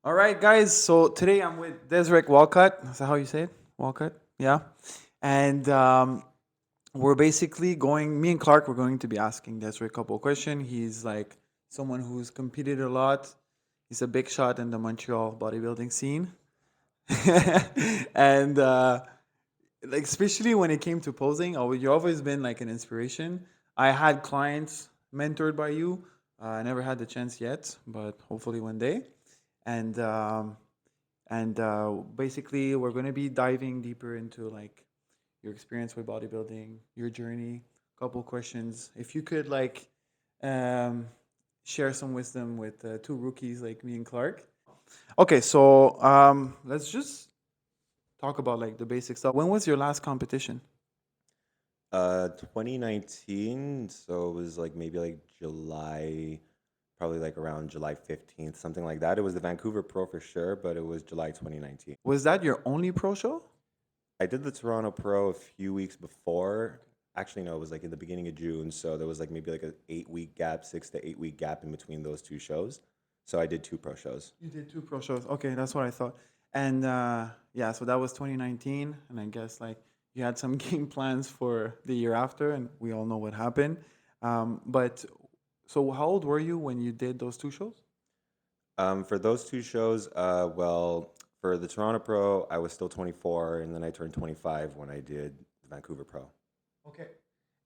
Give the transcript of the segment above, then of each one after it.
All right, guys. So today I'm with Desrick Walcott. Is that how you say it? Walcott? Yeah. And we're basically going, me and Clark, we're going to be asking Desrick a couple of questions. He's like someone who's competed a lot. He's a big shot in the Montreal bodybuilding scene. and like, especially when it came to posing, you've always been like an inspiration. I had clients mentored by you. I never had the chance yet, but hopefully one day. And basically we're going to be diving deeper into like your experience with bodybuilding, your journey, couple questions. If you could like um, share some wisdom with two rookies like me and Clark. Okay, so let's just talk about like the basic stuff. When was your last competition? 2019, so it was like maybe like July, probably like around July 15th, something like that. It was the Vancouver Pro for sure, but it was July 2019. Was that your only pro show? I did the Toronto Pro a few weeks before. Actually, no, it was like in the beginning of June, so there was like maybe like an 8 week gap, 6 to 8 week gap in between those two shows. So I did two pro shows. You did two pro shows. Okay, that's what I thought. And yeah, so that was 2019, and I guess like you had some game plans for the year after, and we all know what happened. But so, how old were you when you did those two shows? For those two shows, well, for the Toronto Pro, I was still 24, and then I turned 25 when I did the Vancouver Pro. Okay.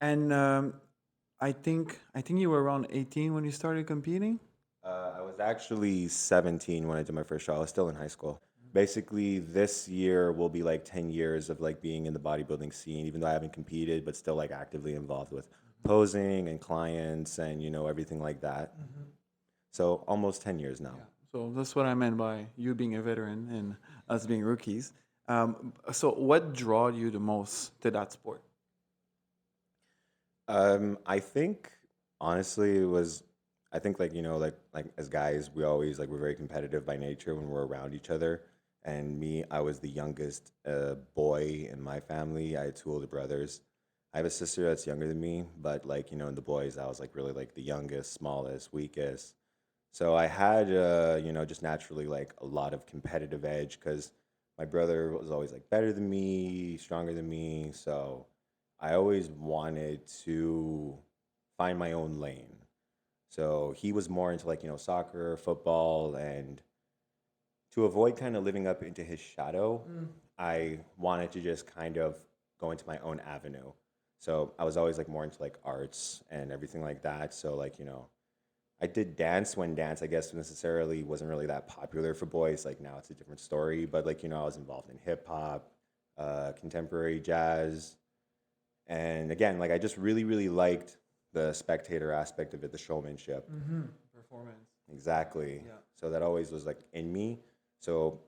And I think you were around 18 when you started competing. I was actually 17 when I did my first show. I was still in high school. Basically, this year will be like 10 years of like being in the bodybuilding scene, even though I haven't competed, but still like actively involved with posing and clients and, everything like that. So almost 10 years now. Yeah. So that's what I meant by you being a veteran and us being rookies. So what draw you the most to that sport? I think honestly it was I think like like as guys we always like we're very competitive by nature when we're around each other. And me, I was the youngest boy in my family. I had two older brothers. I have a sister that's younger than me, but like in the boys, I was like really like the youngest, smallest, weakest. So I had just naturally like a lot of competitive edge because my brother was always like better than me, stronger than me. So I always wanted to find my own lane. So he was more into like, soccer, football, and to avoid kind of living up into his shadow, I wanted to just kind of go into my own avenue. So I was always like more into like arts and everything like that. So like, I did dance when dance, I guess, necessarily wasn't really that popular for boys. Like now it's a different story. But like, I was involved in hip hop, contemporary jazz, and again, like I just really, really liked the spectator aspect of it, the showmanship. Mm-hmm. Performance. Exactly. Yeah. So that always was like in me. So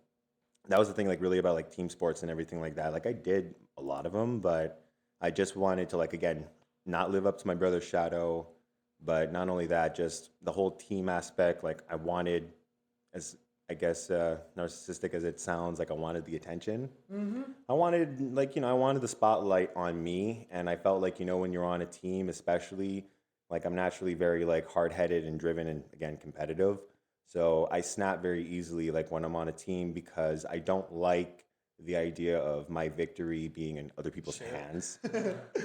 that was the thing, like really about like team sports and everything like that. Like I did a lot of them, but I just wanted to like again not live up to my brother's shadow. But not only that, just the whole team aspect. Like I wanted, as I guess narcissistic as it sounds, like I wanted the attention. Mm-hmm. I wanted like I wanted the spotlight on me, and I felt like when you're on a team, especially like I'm naturally very like hard-headed and driven and again competitive. So I snap very easily like when I'm on a team because I don't like the idea of my victory being in other people's Share. hands.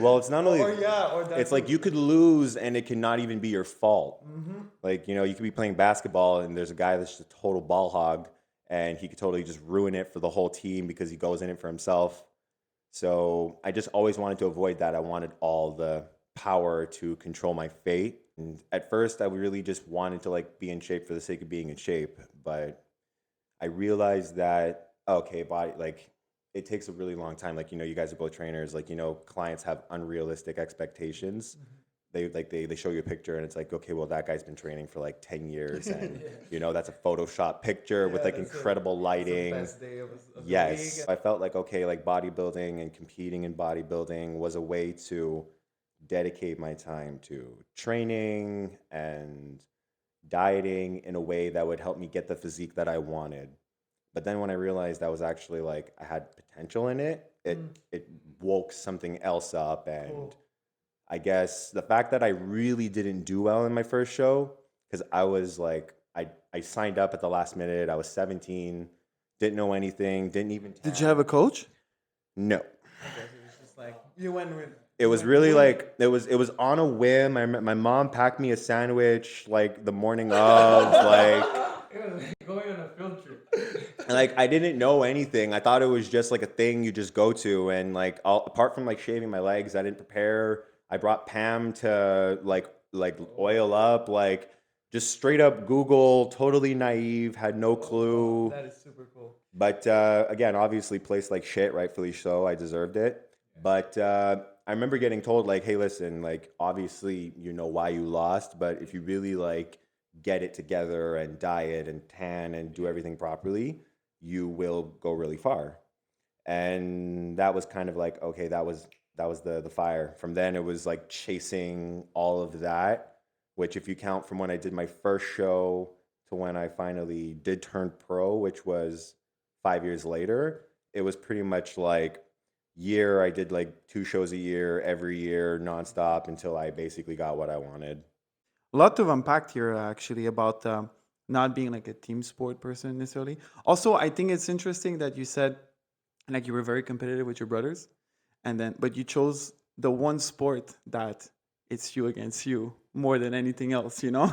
Well, it's not only Yeah, or that it's like too. you could lose and it cannot even be your fault. Mm-hmm. Like, you could be playing basketball and there's a guy that's just a total ball hog and he could totally just ruin it for the whole team because he goes in it for himself. So I just always wanted to avoid that. I wanted all the power to control my fate. And at first, I really just wanted to like be in shape for the sake of being in shape. But I realized that okay, body like it takes a really long time. Like you guys are both trainers. Like clients have unrealistic expectations. They show you a picture and it's like okay, well that guy's been training for like 10 years and Yeah. that's a Photoshop picture with Yeah, like that's it. incredible It's the lighting. best day of the week. Yes. I felt like, okay, like bodybuilding and competing in bodybuilding was a way to dedicate my time to training and dieting in a way that would help me get the physique that I wanted. But then when I realized that was actually like I had potential in it, Mm, it woke something else up. And cool. I guess the fact that I really didn't do well in my first show, because I was like, I I signed up at the last minute. I was 17, didn't know anything, didn't even Did you tan. have a coach? No. Okay, so it's just like you went with It was really like it was on a whim. My mom packed me a sandwich like the morning of like It was like going on a field trip. and, like I didn't know anything. I thought it was just like a thing you just go to and like apart from like shaving my legs, I didn't prepare. I brought Pam to like oil up like just straight up Google, totally naive, had no clue. That is super cool. But again, obviously placed like shit, rightfully so. I deserved it. But I remember getting told like, "Hey, listen, like obviously you know why you lost, but if you really like get it together and diet and tan and do everything properly, you will go really far." And that was kind of like, okay, that was the fire. From then it was like chasing all of that, which if you count from when I did my first show to when I finally did turn pro, which was 5 years later, it was pretty much like year I did like 2 shows a year every year nonstop until I basically got what I wanted. A lot to unpack here actually about not being like a team sport person necessarily. Also, I think it's interesting that you said like you were very competitive with your brothers, and then but you chose the one sport that it's you against you more than anything else, you know.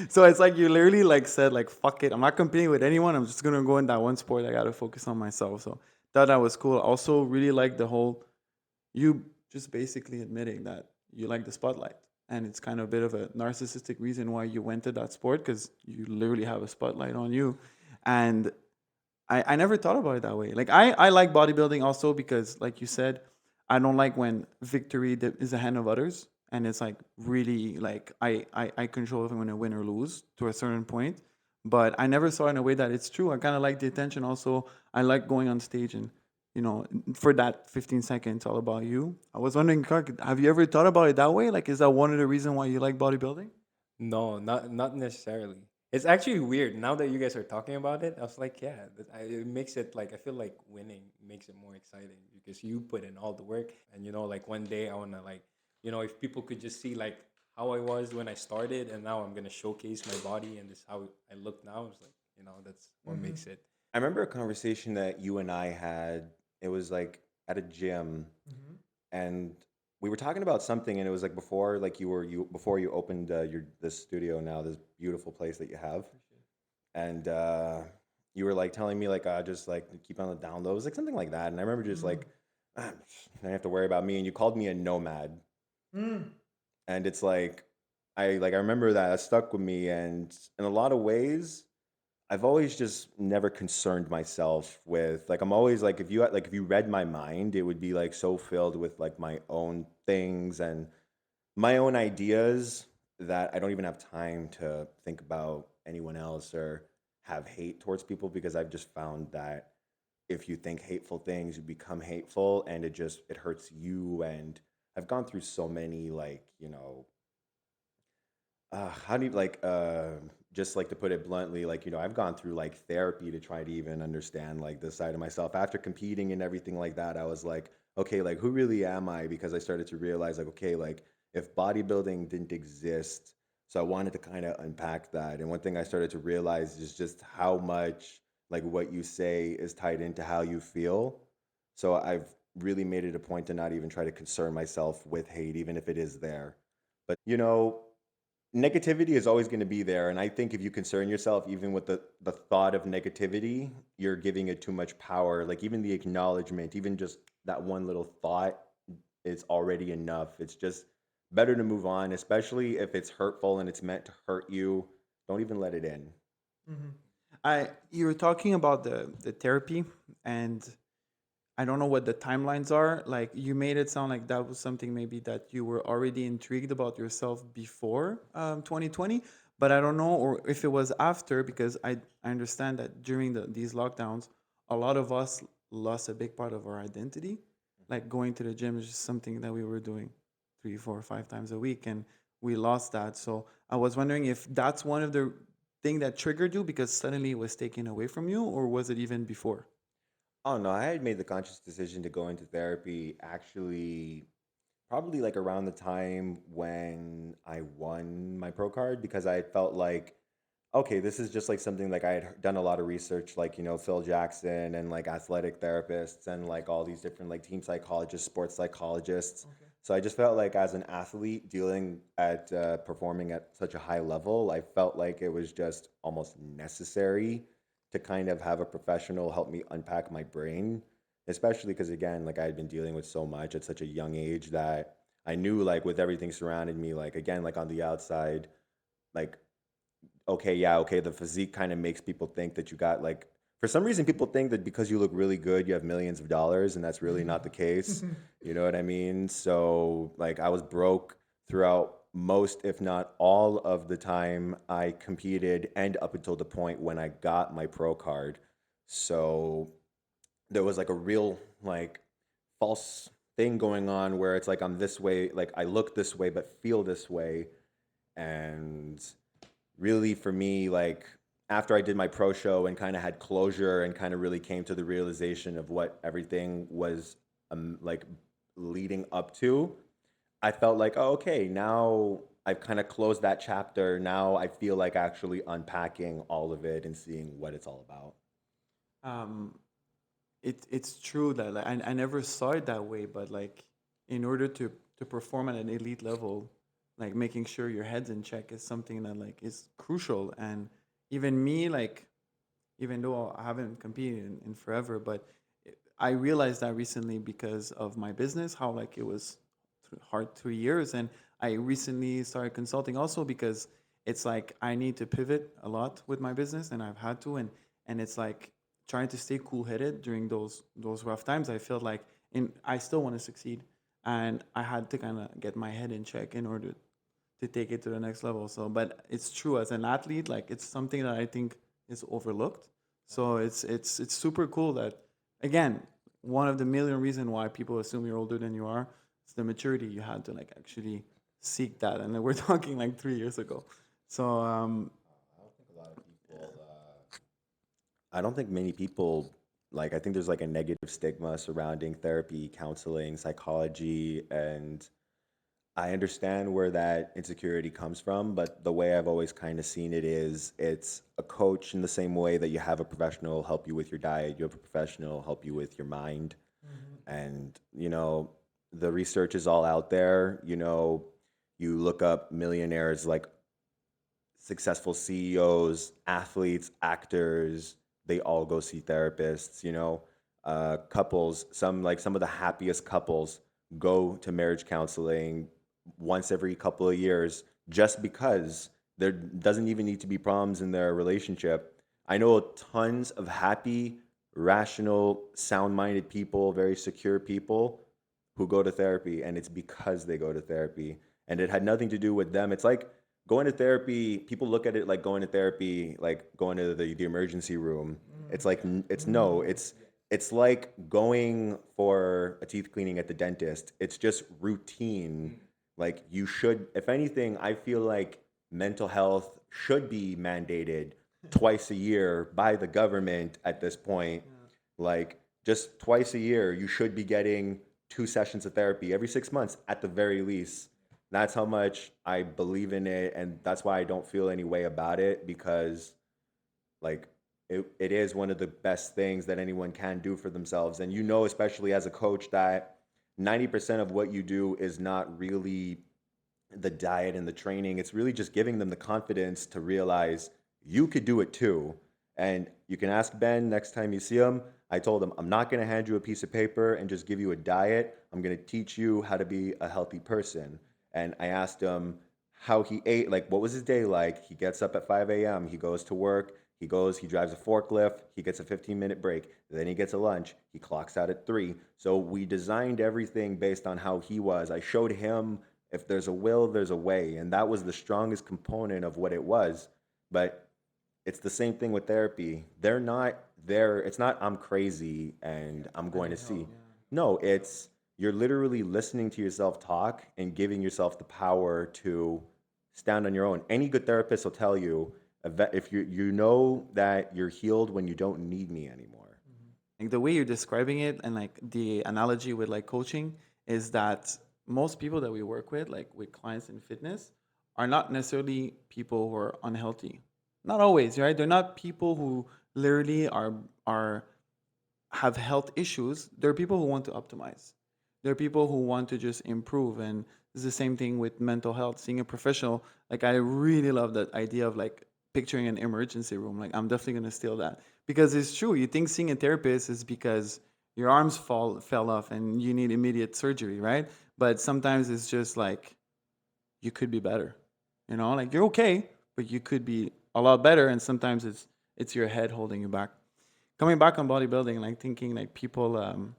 So it's like you literally like said like fuck it, I'm not competing with anyone. I'm just gonna go in that one sport. I gotta focus on myself. So thought that was cool. Also, really like the whole you just basically admitting that you like the spotlight. And it's kind of a bit of a narcissistic reason why you went to that sport because you literally have a spotlight on you. And I never thought about it that way. Like I like bodybuilding also because like you said, I don't like when victory is the hand of others. And it's like really like I control if I'm gonna win or lose to a certain point. But I never saw it in a way that it's true. I kind of like the attention. Also, I like going on stage and for that 15 seconds, all about you. I was wondering, Clark, have you ever thought about it that way? Like, is that one of the reasons why you like bodybuilding? No, not necessarily. It's actually weird now that you guys are talking about it. I was like, yeah, it makes it like I feel like winning makes it more exciting because you put in all the work, and like one day I wanna like, if people could just see like how I was when I started, and now I'm gonna showcase my body and this how I look now. It's like that's what Mm-hmm. makes it. I remember a conversation that you and I had. It was like at a gym, Mm-hmm. and we were talking about something, and it was like before, like you before you opened your this studio now, this beautiful place that you have, and you were like telling me like just like keep on the down low. It was like something like that, and I remember just Mm-hmm. like I don't have to worry about me, and you called me a nomad, Mm. and it's like I remember that stuck with me, and in a lot of ways. I've always just never concerned myself with like I'm always like if you read my mind, it would be like so filled with like my own things and my own ideas that I don't even have time to think about anyone else or have hate towards people because I've just found that if you think hateful things, you become hateful and it hurts you. And I've gone through so many like, how do you like just like to put it bluntly, like I've gone through like therapy to try to even understand like this side of myself. After competing and everything like that, I was like, okay, like who really am I? Because I started to realize like, okay, like if bodybuilding didn't exist, so I wanted to kind of unpack that. And one thing I started to realize is just how much like what you say is tied into how you feel. So I've really made it a point to not even try to concern myself with hate, even if it is there. But negativity is always going to be there, and I think if you concern yourself even with the thought of negativity, you're giving it too much power. Like even the acknowledgement, even just that one little thought is already enough. It's just better to move on, especially if it's hurtful and it's meant to hurt you. Don't even let it in. Mm-hmm. I You were talking about the therapy, and I don't know what the timelines are. Like you made it sound like that was something maybe that you were already intrigued about yourself before 2020, but I don't know or if it was after because I understand that during these lockdowns, a lot of us lost a big part of our identity. Like going to the gym is just something that we were doing 3, 4, 5 times a week, and we lost that. So I was wondering if that's one of the thing that triggered you because suddenly it was taken away from you, or was it even before? Oh no, I had made the conscious decision to go into therapy actually probably like around the time when I won my pro card because I felt like okay, this is just like something like I had done a lot of research, like, Phil Jackson and like athletic therapists and like all these different like team psychologists, sports psychologists. Okay. So I just felt like as an athlete dealing at performing at such a high level, I felt like it was just almost necessary to kind of have a professional help me unpack my brain, especially because again, like I had been dealing with so much at such a young age that I knew like with everything surrounding me, like again, like on the outside, like okay, yeah, okay, the physique kind of makes people think that you got like for some reason people think that because you look really good, you have millions of dollars and that's really not the case. You know what I mean? So, like I was broke throughout most if not all of the time I competed and up until the point when I got my pro card. So, there was like a real like false thing going on where it's like I'm this way, like I look this way but feel this way and really for me like after I did my pro show and kind of had closure and kind of really came to the realization of what everything was like leading up to, I felt like, oh, okay, now I've kind of closed that chapter. Now I feel like actually unpacking all of it and seeing what it's all about. Um, it's true that like, I never saw it that way, but like in order to perform at an elite level, like making sure your head's in check is something that like is crucial. And even me, like even though I haven't competed in forever, but I realized that recently because of my business, how like it was hard 3 years, and I recently started consulting also because it's like I need to pivot a lot with my business, and I've had to, and it's like trying to stay cool headed during those rough times. I feel like in I still want to succeed, and I had to kind of get my head in check in order to take it to the next level. So, but it's true as an athlete, like it's something that I think is overlooked. So it's super cool that again, one of the million reason why people assume you're older than you are is the maturity you had to like actually seek that. And then we're talking like 3 years ago. So I don't think a lot of people. I don't think many people like. I think there's like a negative stigma surrounding therapy, counseling, psychology, and I understand where that insecurity comes from. But the way I've always kind of seen it is, it's a coach in the same way that you have a professional help you with your diet, you have a professional help you with your mind, and the research is all out there. You look up millionaires like successful CEOs, athletes, actors, they all go see therapists, couples, some of the happiest couples go to marriage counseling once every couple of years just because there doesn't even need to be problems in their relationship. I know tons of happy, rational, sound-minded people, very secure people who go to therapy, and it's because they go to therapy. And it had nothing to do with them. It's like going to therapy, people look at it like going to therapy, like going to the emergency room. It's like it's no, it's like going for a teeth cleaning at the dentist. It's just routine. Like you should, if anything, I feel like mental health should be mandated twice a year by the government at this point. Like just twice a year, you should be getting 2 sessions of therapy every 6 months at the very least. That's how much I believe in it, and that's why I don't feel any way about it because like it is one of the best things that anyone can do for themselves. And especially as a coach, that 90% of what you do is not really the diet and the training. It's really just giving them the confidence to realize you could do it too. And you can ask Ben next time you see him. I told him, I'm not going to hand you a piece of paper and just give you a diet. I'm going to teach you how to be a healthy person. And I asked him how he ate, like what was his day like? He gets up at 5 a.m., he goes to work, he drives a forklift, he gets a 15-minute break, then he gets a lunch, he clocks out at 3. So we designed everything based on how he was. I showed him if there's a will, there's a way. And that was the strongest component of what it was. But it's the same thing with therapy. They're not there. It's not, I'm crazy and I'm I going to need help. see. Yeah. No, it's you're literally listening to yourself talk and giving yourself the power to stand on your own. Any good therapist will tell you if you know that you're healed when you don't need me anymore. Like the way you're describing it, and like the analogy with like coaching is that most people that we work with, like with clients in fitness, are not necessarily people who are unhealthy. not always, right? They're not people who literally are have health issues. There are people who want to optimize. There are people who want to just improve. And it's the same thing with mental health. Seeing a professional, like I really love that idea of like picturing an emergency room. Like I'm definitely gonna steal that because it's true. You think seeing a therapist is because your arms fell off and you need immediate surgery, right? But sometimes it's just like you could be better. You know, like you're okay, but you could be a lot better. And sometimes it's your head holding you back. Coming back on bodybuilding, like thinking like people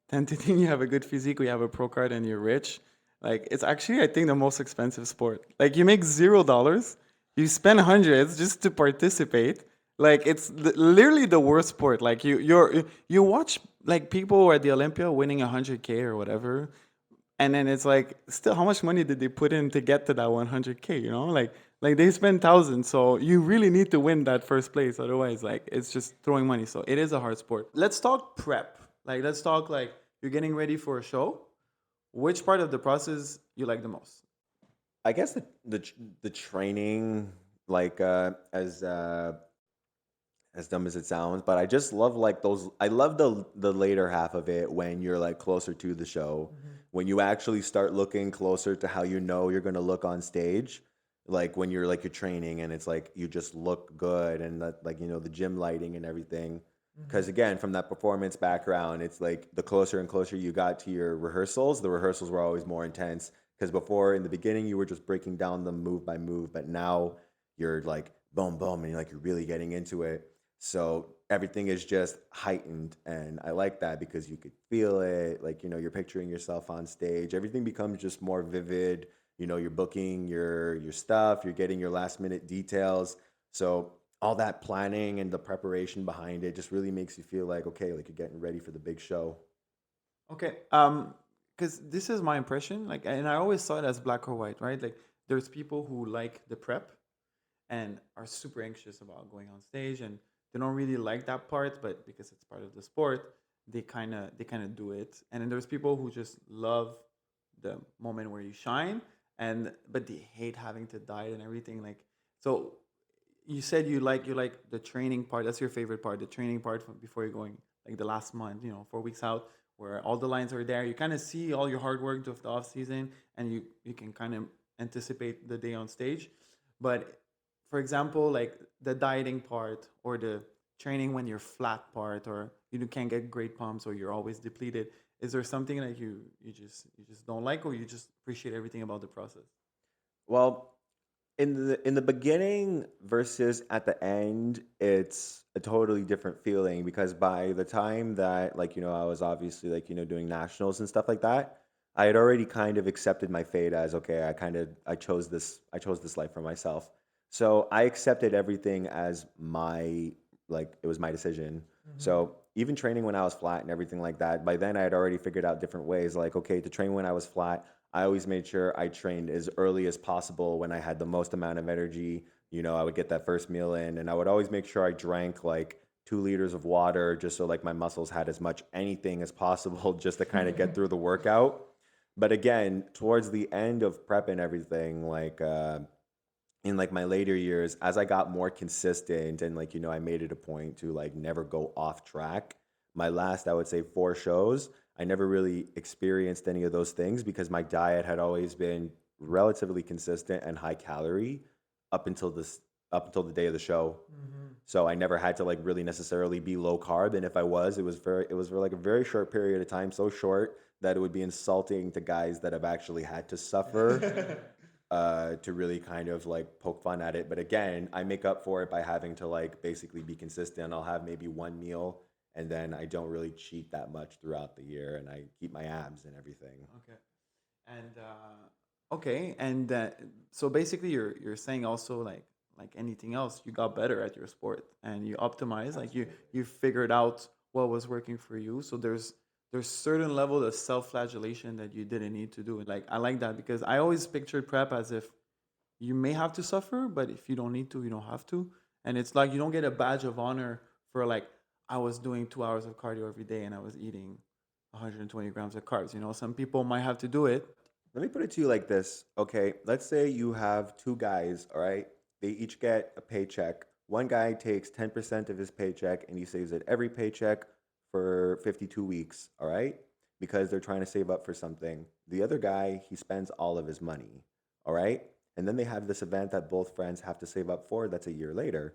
tend to think you have a good physique, you have a pro card, and you're rich. Like it's actually, I think, the most expensive sport. Like you make $0, you spend hundreds just to participate. Like it's literally the worst sport. Like you watch like people who are at the Olympia winning 100K or whatever, and then it's like still how much money did they put in to get to that 100K, you know, like they spend thousands, so you really need to win that first place, otherwise like it's just throwing money. So it is a hard sport. Let's talk prep. Like let's talk like you're getting ready for a show. Which part of the process you like the most? I guess the training, like as dumb as it sounds, but I just love like those. I love the later half of it when you're like closer to the show, when you actually start looking closer to how you know you're gonna look on stage, like when you're like you're training and it's like you just look good and that, like you know the gym lighting and everything. Because again, from that performance background, it's like the closer and closer you got to your rehearsals, the rehearsals were always more intense. Because before in the beginning you were just breaking down them move by move, but now you're like boom boom and you're like you're really getting into it. So everything is just heightened. And I like that because you could feel it. Like, you know, you're picturing yourself on stage. Everything becomes just more vivid. You know, you're booking your stuff, you're getting your last minute details. So all that planning and the preparation behind it just really makes you feel like, okay, like you're getting ready for the big show. Okay. Because this is my impression. Like, and I always saw it as black or white, right? Like, there's people who like the prep and are super anxious about going on stage, and they don't really like that part, but because it's part of the sport, they kind of do it. And then there's people who just love the moment where you shine, and but they hate having to diet and everything. Like, so you said you like the training part. That's your favorite part, the training part from before you're going, like the last month, 4 weeks out, where all the lines are there. You kind of see all your hard work of the off season, and you can kind of anticipate the day on stage. But for example, like the dieting part or the training when you're flat part, or you can't get great pumps, or you're always depleted. Is there something that you just don't like, or you just appreciate everything about the process? Well, in the beginning versus at the end, it's a totally different feeling because by the time that like you know I was obviously like you know doing nationals and stuff like that, I had already kind of accepted my fate as okay, I chose this life for myself. So I accepted everything as my like it was my decision. So even training when I was flat and everything like that, by then I had already figured out different ways like okay, to train when I was flat, I always made sure I trained as early as possible when I had the most amount of energy. You know, I would get that first meal in, and I would always make sure I drank like 2 liters of water just so like my muscles had as much anything as possible just to kind of get through the workout. But again, towards the end of prep and everything, like in like my later years, as I got more consistent and like, you know, I made it a point to like never go off track. My last, I would say 4 shows, I never really experienced any of those things because my diet had always been relatively consistent and high calorie up until this up until the day of the show. So I never had to like really necessarily be low carb. And if I was, it was for like a very short period of time, so short that it would be insulting to guys that have actually had to suffer to really kind of like poke fun at it. But again, I make up for it by having to like basically be consistent. I'll have maybe one meal and then I don't really cheat that much throughout the year and I keep my abs and everything. Okay. And okay, and so basically, you're saying also like anything else, you got better at your sport and you optimize, like you figured out what was working for you. So there's certain level of self-flagellation that you didn't need to do. Like I like that because I always pictured prep as if you may have to suffer, but if you don't need to, you don't have to. And it's like you don't get a badge of honor for like I was doing 2 hours of cardio every day and I was eating 120 grams of carbs. Some people might have to do it. Let me put it to you like this. Okay, let's say you have two guys, all right? They each get a paycheck. One guy takes 10% of his paycheck and he saves it every paycheck for 52 weeks, all right? Because they're trying to save up for something. The other guy, he spends all of his money, all right? And then they have this event that both friends have to save up for that's a year later,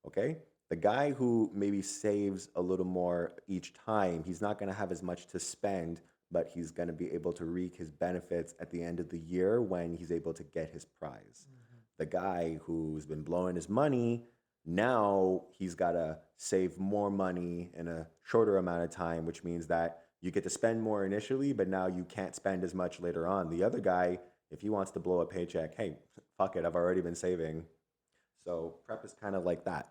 okay? The guy who maybe saves a little more each time, he's not going to have as much to spend, but he's going to be able to reap his benefits at the end of the year when he's able to get his prize. The guy who's been blowing his money, now he's got to save more money in a shorter amount of time, which means that you get to spend more initially, but now you can't spend as much later on. The other guy, if he wants to blow a paycheck, hey, fuck it, I've already been saving. So prep is kind of like that.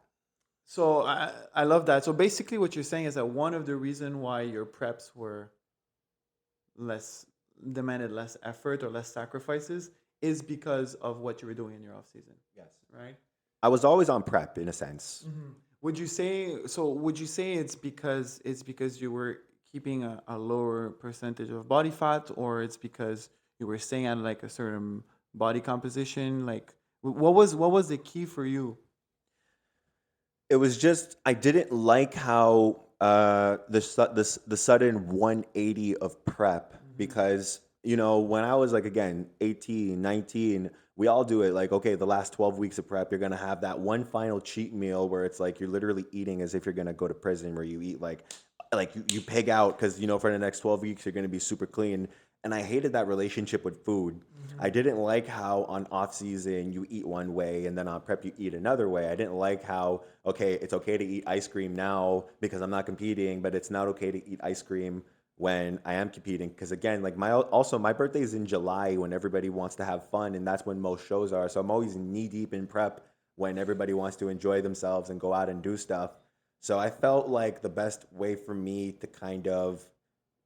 So I love that. So basically, what you're saying is that one of the reason why your preps were less demanded less effort or less sacrifices is because of what you were doing in your off season, Yes. right? I was always on prep in a sense. Would you say so? Would you say it's because you were keeping a lower percentage of body fat, or it's because you were staying at like a certain body composition? Like, what was the key for you? It was just I didn't like how the sudden 180 of prep because when I was like again 18, 19, we all do it like okay, the last 12 weeks of prep you're going to have that one final cheat meal where it's like you're literally eating as if you're going to go to prison where you eat like you pig out cuz for the next 12 weeks you're going to be super clean, and I hated that relationship with food. I didn't like how on off season you eat one way and then on prep you eat another way. I didn't like how okay, it's okay to eat ice cream now because I'm not competing, but it's not okay to eat ice cream when I am competing. Because again, like my birthday is in July when everybody wants to have fun, and that's when most shows are. So I'm always knee deep in prep when everybody wants to enjoy themselves and go out and do stuff. So I felt like the best way for me to kind of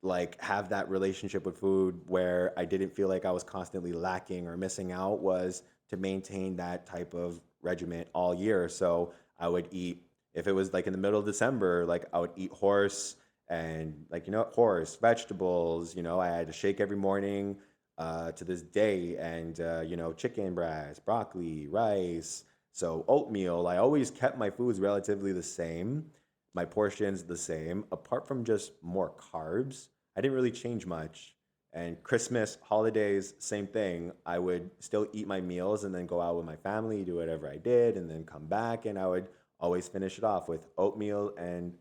like have that relationship with food where I didn't feel like I was constantly lacking or missing out was to maintain that type of regiment all year. So I would eat if it was like in the middle of December, like I would eat horse and like horse vegetables. I had a shake every morning to this day, and chicken breast, broccoli, rice. So oatmeal. I always kept my foods relatively the same, my portions the same, apart from just more carbs. I didn't really change much. And Christmas, holidays, same thing. I would still eat my meals and then go out with my family, do whatever I did, and then come back. And I would always finish it off with oatmeal and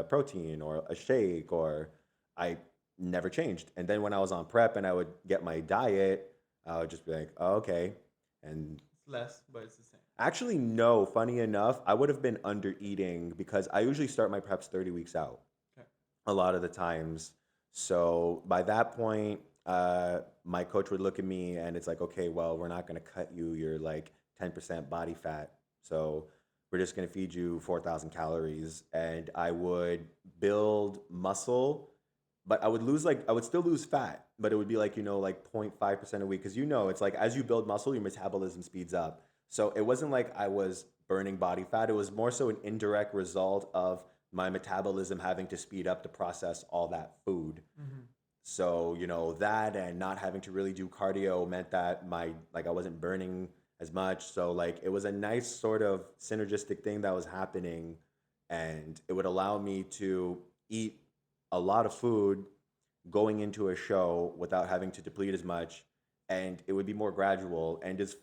protein or a shake, or I never changed. And then when I was on prep and I would get my diet, I would just be like, oh, okay. And It's less, but it's the same. actually, no, funny enough, I would have been under eating because I usually start my preps 30 weeks out Okay. a lot of the times. So by that point, my coach would look at me and it's like, okay, well, we're not going to cut you. You're like 10% body fat. So we're just going to feed you 4,000 calories. And I would build muscle, but I would still lose fat, but it would be like, like 0.5% a week. Cause it's like, as you build muscle, your metabolism speeds up. So it wasn't like I was burning body fat. It was more so an indirect result of my metabolism having to speed up to process all that food. So, that and not having to really do cardio meant that I wasn't burning as much. So, like, it was a nice sort of synergistic thing that was happening. And it would allow me to eat a lot of food going into a show without having to deplete as much, and it would be more gradual, and it's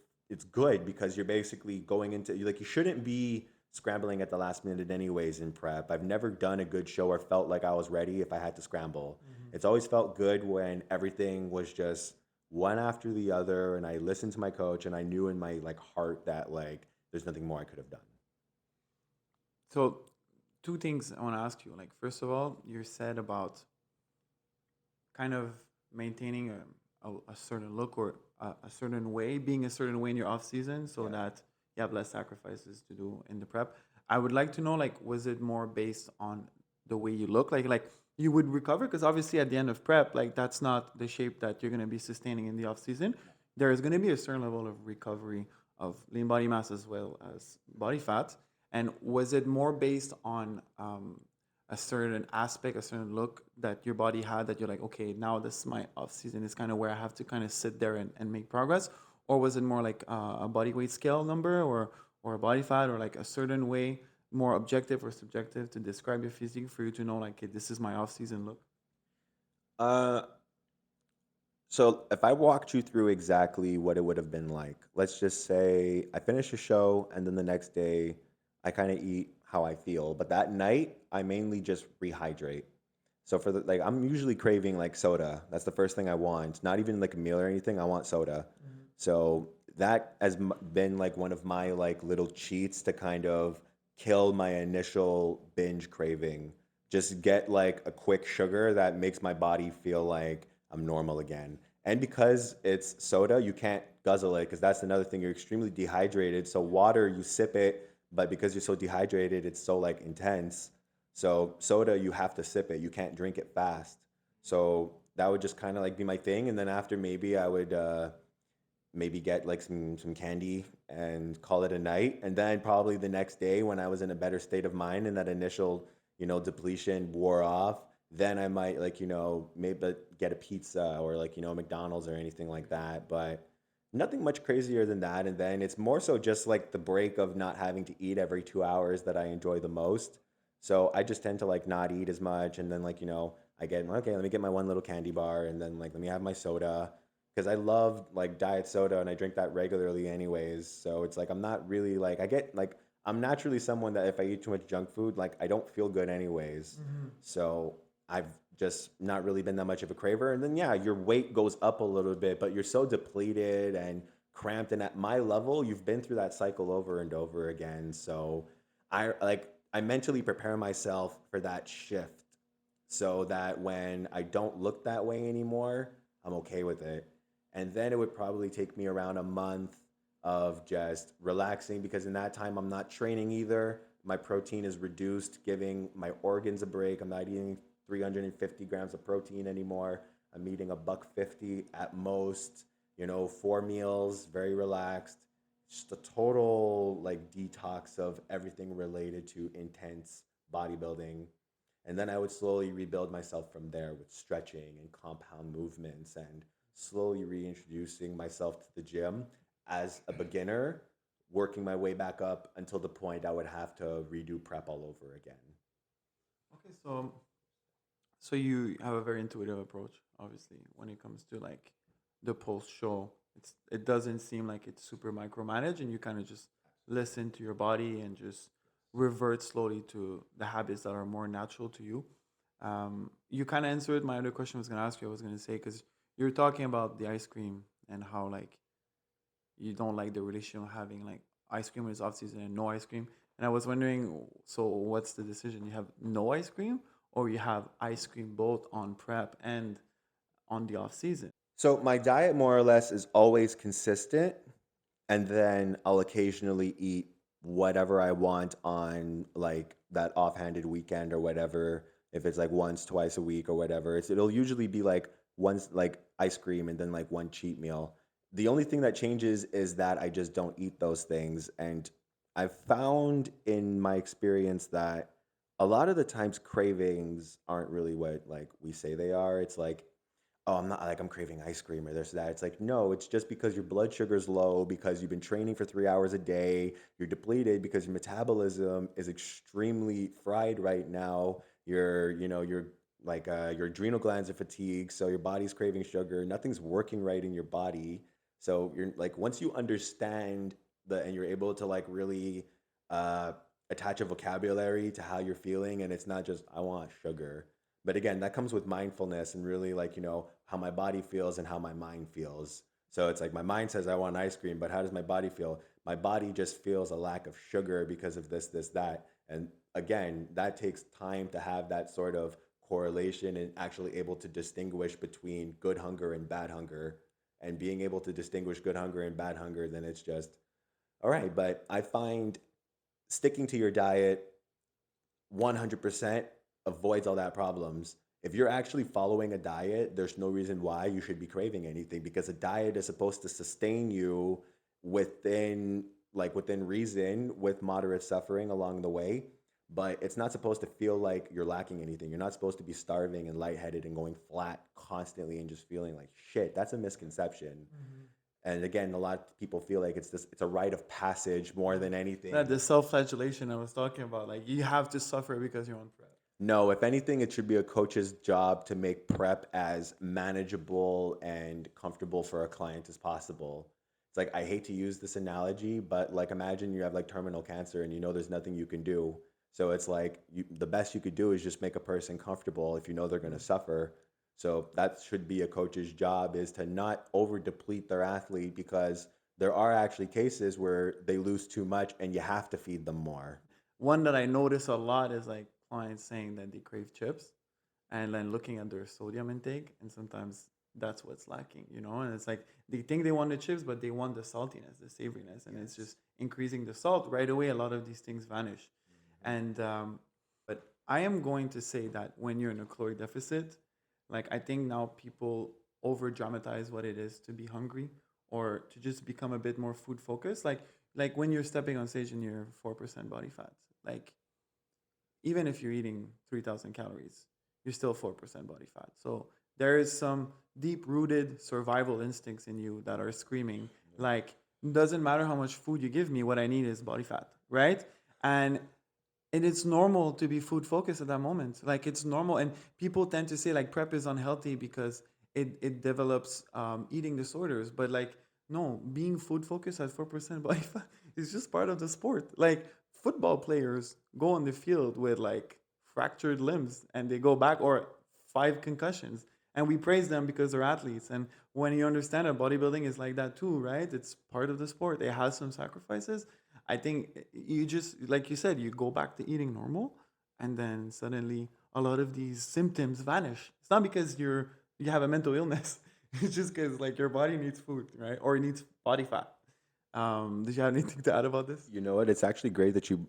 good because you're basically going into like you shouldn't be scrambling at the last minute anyways in prep. I've never done a good show or felt like I was ready if I had to scramble. It's always felt good when everything was just one after the other, and I listened to my coach and I knew in my like heart that like there's nothing more I could have done. So, two things I want to ask you. Like, first of all, you said about kind of maintaining a certain look or a certain way, being a certain way in your off season, so Yeah. that you have less sacrifices to do in the prep. I would like to know, like, was it more based on the way you look, like you would recover? Because obviously, at the end of prep, like that's not the shape that you're going to be sustaining in the off season. There is going to be a certain level of recovery of lean body mass as well as body fat. And was it more based on a certain aspect, a certain look that your body had that you're like, okay, now this is my off season. It's kind of where I have to kind of sit there and make progress? or was it more like a body weight scale number, or a body fat, or like a certain way, more objective or subjective to describe your physique for you to know like, okay, this is my off season look? Uh, so if I walked you through exactly what it would have been like, let's just say I finish a show and then the next day I kind of eat how I feel, but that night I mainly just rehydrate. So for the like, I'm usually craving like soda. That's the first thing I want. Not even like a meal or anything. I want soda. So that has been like one of my like little cheats to kind of kill my initial binge craving. Just get like a quick sugar that makes my body feel like I'm normal again. And because it's soda, you can't guzzle it because that's another thing. You're extremely dehydrated. So water, you sip it, but because you're so dehydrated, it's so like intense. So soda, you have to sip it. You can't drink it fast. So that would just kind of like be my thing. And then after maybe I would maybe get like some candy and call it a night. And then probably the next day when I was in a better state of mind and that initial, depletion wore off, then I might like, maybe get a pizza or like, McDonald's or anything like that. But nothing much crazier than that. And then it's more so just like the break of not having to eat every 2 hours that I enjoy the most. So I just tend to like not eat as much. And then like, I get, okay, let me get my one little candy bar and then like, let me have my soda because I love like diet soda and I drink that regularly anyways. So it's like I'm not really like I get like I'm naturally someone that if I eat too much junk food, like I don't feel good anyways. So I've just not really been that much of a craver. And then yeah, your weight goes up a little bit, but you're so depleted and cramped. And at my level, you've been through that cycle over and over again. So I mentally prepare myself for that shift so that when I don't look that way anymore, I'm okay with it. And then it would probably take me around a month of just relaxing because in that time I'm not training either. My protein is reduced, giving my organs a break. I'm not eating 350 grams of protein anymore. I'm eating a buck 50 at most, 4 meals, very relaxed. Just a total like detox of everything related to intense bodybuilding. And then I would slowly rebuild myself from there with stretching and compound movements and slowly reintroducing myself to the gym as a beginner, working my way back up until the point I would have to redo prep all over again. Okay, so you have a very intuitive approach, obviously, when it comes to like the post show. It doesn't seem like it's super micromanaged, and you kind of just listen to your body and just revert slowly to the habits that are more natural to you. You kind of answered my other question I was gonna ask you. I was gonna say because you were talking about the ice cream and how like you don't like the relation of having like ice cream when it's off season and no ice cream. And I was wondering, so what's the decision? You have no ice cream, or you have ice cream both on prep and on the off season? So my diet more or less is always consistent, and then I'll occasionally eat whatever I want on like that offhanded weekend or whatever. If it's like once, twice a week or whatever, it'll usually be like once like ice cream and then like one cheat meal. The only thing that changes is that I just don't eat those things. And I've found in my experience that a lot of the times cravings aren't really what like we say they are. It's like oh, I'm not like I'm craving ice cream or this or that. It's like, no, it's just because your blood sugar's low, because you've been training for 3 hours a day, you're depleted because your metabolism is extremely fried right now. You're like your adrenal glands are fatigued, so your body's craving sugar. Nothing's working right in your body. So you're like once you understand the and you're able to like really uh attach a vocabulary to how you're feeling and it's not just I want sugar but again, that comes with mindfulness and really like, how my body feels and how my mind feels. So it's like my mind says I want ice cream, but how does my body feel? My body just feels a lack of sugar because of this, that. And again, that takes time to have that sort of correlation and actually able to distinguish between good hunger and bad hunger. And being able to distinguish good hunger and bad hunger, then it's just, all right. But I find sticking to your diet 100% avoids all that problems. If you're actually following a diet, there's no reason why you should be craving anything because a diet is supposed to sustain you within within reason with moderate suffering along the way, but it's not supposed to feel like you're lacking anything. You're not supposed to be starving and lightheaded and going flat constantly and just feeling like shit. That's a misconception. And again, a lot of people feel like it's a rite of passage more than anything. That the self-flagellation I was talking about, like you have to suffer because you're on prep. No, if anything, it should be a coach's job to make prep as manageable and comfortable for a client as possible. It's like, I hate to use this analogy, but like imagine you have like terminal cancer and you know there's nothing you can do. So it's like the best you could do is just make a person comfortable if you know they're going to suffer. So that should be a coach's job, is to not over deplete their athlete, because there are actually cases where they lose too much and you have to feed them more. One that I notice a lot is like clients saying that they crave chips and then looking at their sodium intake, and sometimes that's what's lacking, you know? And it's like they think they want the chips, but they want the saltiness, the savoriness, and it's just increasing the salt. Right away, a lot of these things vanish. And but I am going to say that when you're in a caloric deficit, like I think now people over dramatize what it is to be hungry, or to just become a bit more food focused. Like when you're stepping on stage and you're 4% body fat, like even if you're eating 3,000 calories, you're still 4% body fat. So there is some deep rooted survival instincts in you that are screaming, like, doesn't matter how much food you give me, what I need is body fat, right? And it's normal to be food focused at that moment. Like it's normal. And people tend to say like prep is unhealthy because it develops eating disorders. But like, no, being food focused at 4% body fat is just part of the sport. Like football players go on the field with like fractured limbs and they go back, or 5 concussions. And we praise them because they're athletes. And when you understand that bodybuilding is like that too, right? It's part of the sport. It has some sacrifices. I think you just, like you said, you go back to eating normal, and then suddenly a lot of these symptoms vanish. It's not because you have a mental illness. It's just because like your body needs food, right? Or it needs body fat. Did you have anything to add about this? You know what? It's actually great that you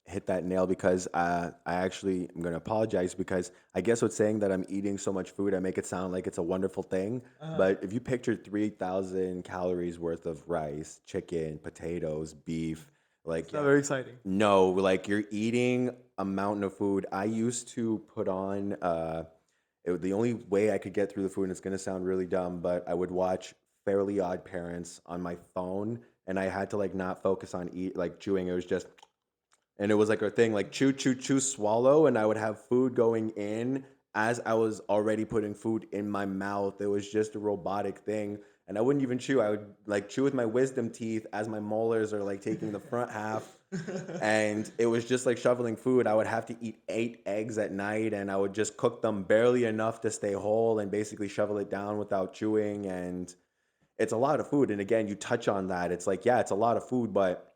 hit that nail, because I'm going to apologize, because I guess with saying that I'm eating so much food, I make it sound like it's a wonderful thing. But if you picture 3,000 calories worth of rice, chicken, potatoes, beef, like, It's not very exciting. no, like you're eating a mountain of food. I used to put on, the only way I could get through the food, and it's going to sound really dumb, but I would watch Fairly Odd Parents on my phone, and I had to like not focus on like chewing. It was just, and it was like a thing like chew, chew, chew, swallow, and I would have food going in as I was already putting food in my mouth. It was just a robotic thing, and I wouldn't even chew. I would like chew with my wisdom teeth as my molars are like taking the front half, and it was just like shoveling food. I would have to eat 8 eggs at night, and I would just cook them barely enough to stay whole, and basically shovel it down without chewing. And it's a lot of food. And again, you touch on that. It's like, yeah, it's a lot of food, but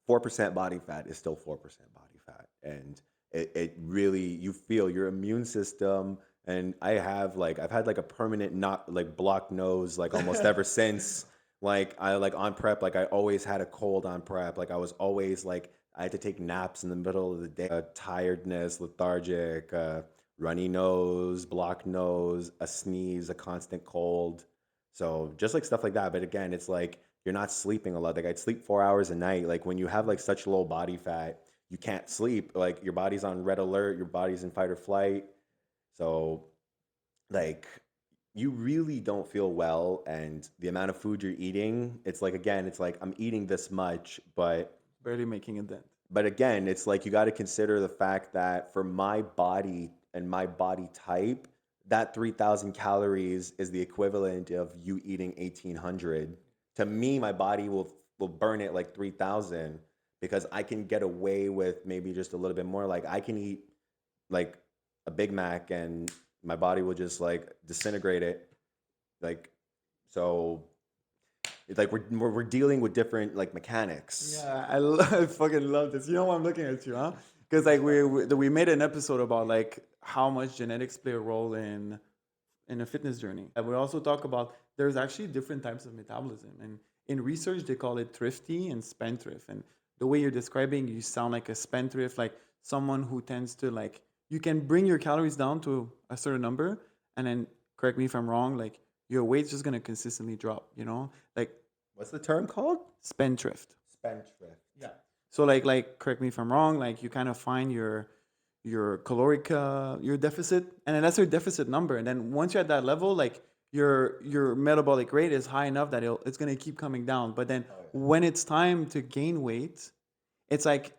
4% body fat is still 4% body fat. And it really, you feel your immune system. And I've had like a permanent, not like blocked nose, like almost ever since. Like I like on prep, like I always had a cold on prep. Like I was always like, I had to take naps in the middle of the day, tiredness, lethargic, runny nose, blocked nose, a sneeze, a constant cold. So just like stuff like that. But again, it's like you're not sleeping a lot. Like I'd sleep 4 hours a night. Like when you have like such low body fat, you can't sleep. Like your body's on red alert, your body's in fight or flight. So like you really don't feel well. And the amount of food you're eating, it's like, again, it's like I'm eating this much, Barely making a dent. but again, it's like you got to consider the fact that for my body and my body type, that 3,000 calories is the equivalent of you eating 1,800. To me, my body will burn it like 3,000, because I can get away with maybe just a little bit more. Like I can eat like a Big Mac and my body will just like disintegrate it. Like, so it's like we're dealing with different like mechanics. Yeah, I fucking love this. You know why I'm looking at you, huh? Because like we made an episode about like how much genetics play a role in a fitness journey. And we also talk about there's actually different types of metabolism, and in research they call it thrifty and spendthrift. And the way you're describing, you sound like a spendthrift, like someone who tends to like you can bring your calories down to a certain number, and then correct me if I'm wrong, like your weight's just gonna consistently drop. You know, like What's the term called? spendthrift. Spendthrift. Yeah. So like correct me if I'm wrong, like you kind of find your caloric your deficit, and then that's your deficit number, and then once you're at that level, like your metabolic rate is high enough that it's gonna keep coming down. But then Oh, yeah. when it's time to gain weight, it's like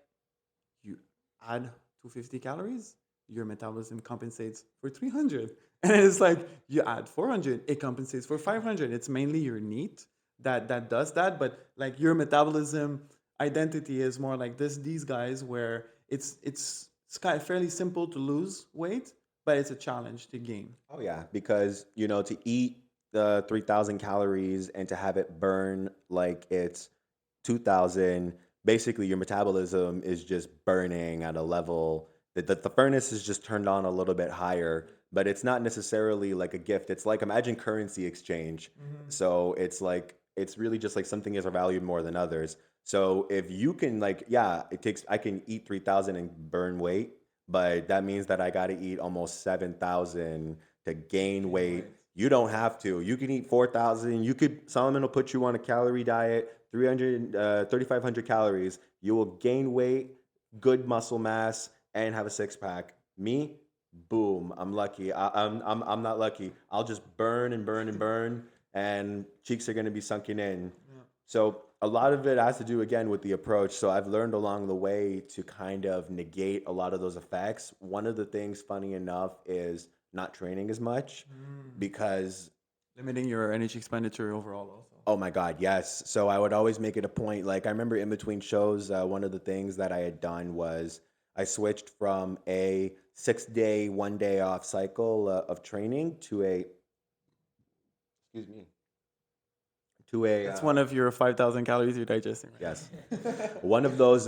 you add 250 calories, your metabolism compensates for 300. And it's like you add 400, it compensates for 500. It's mainly your NEAT that does that, but like your metabolism identity is more like these guys where it's kind of fairly simple to lose weight, but it's a challenge to gain. Oh yeah, because to eat the 3,000 calories and to have it burn like it's 2,000, basically your metabolism is just burning at a level that the furnace is just turned on a little bit higher, but it's not necessarily like a gift. It's like imagine currency exchange. So it's like it's really just like some things are valued more than others. So if you can like, yeah, I can eat 3,000 and burn weight, but that means that I got to eat almost 7,000 to gain weight. You don't have to. You can eat 4,000. Solomon will put you on a calorie diet, 300, 3,500 calories. You will gain weight, good muscle mass, and have a six pack. Me, boom. I'm lucky. I'm not lucky. I'll just burn and burn and burn, and cheeks are going to be sunken in. So a lot of it has to do again with the approach. So I've learned along the way to kind of negate a lot of those effects. One of the things, funny enough, is not training as much because Limiting your energy expenditure overall also. oh my God, yes. So I would always make it a point. Like I remember in between shows, one of the things that I had done was I switched from a 6 day, 1 day off cycle of training to a excuse me to a That's one of your 5,000 calories you're digesting right yes. One of those.